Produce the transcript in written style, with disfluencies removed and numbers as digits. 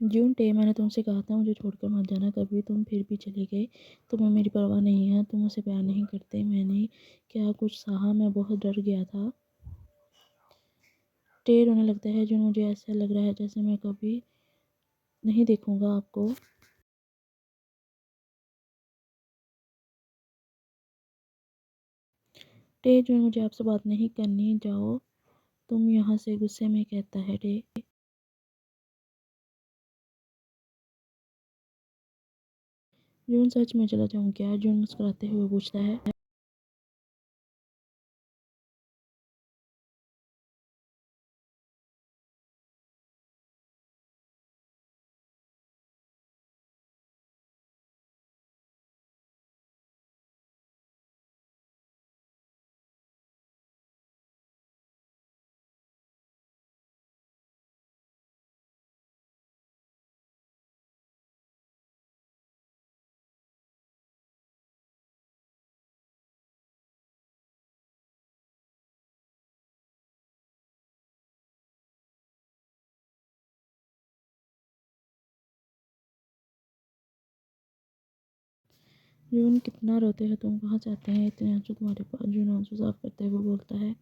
जून टे, मैंने तुमसे कहा था मुझे छोड़कर मत जाना कभी, तुम फिर भी चले गए। तुम्हें मेरी परवाह नहीं है, तुम मुझसे प्यार नहीं करते। मैंने क्या कुछ सहा, मैं बहुत डर गया था। टे रोने लगता है। जून, मुझे ऐसा लग रहा है जैसे मैं कभी नहीं देखूंगा आपको। टे, जून मुझे आपसे बात नहीं करनी, जाओ तुम यहाँ से, गुस्से में कहता है टे। जून, सच में चला जाऊँ क्या? जून मुस्कुराते हुए पूछता है। जून, कितना रोते हो तुम, कहाँ जाते हैं इतने आंसू तुम्हारे पास? जून आंसू साफ करते हुए बोलता है।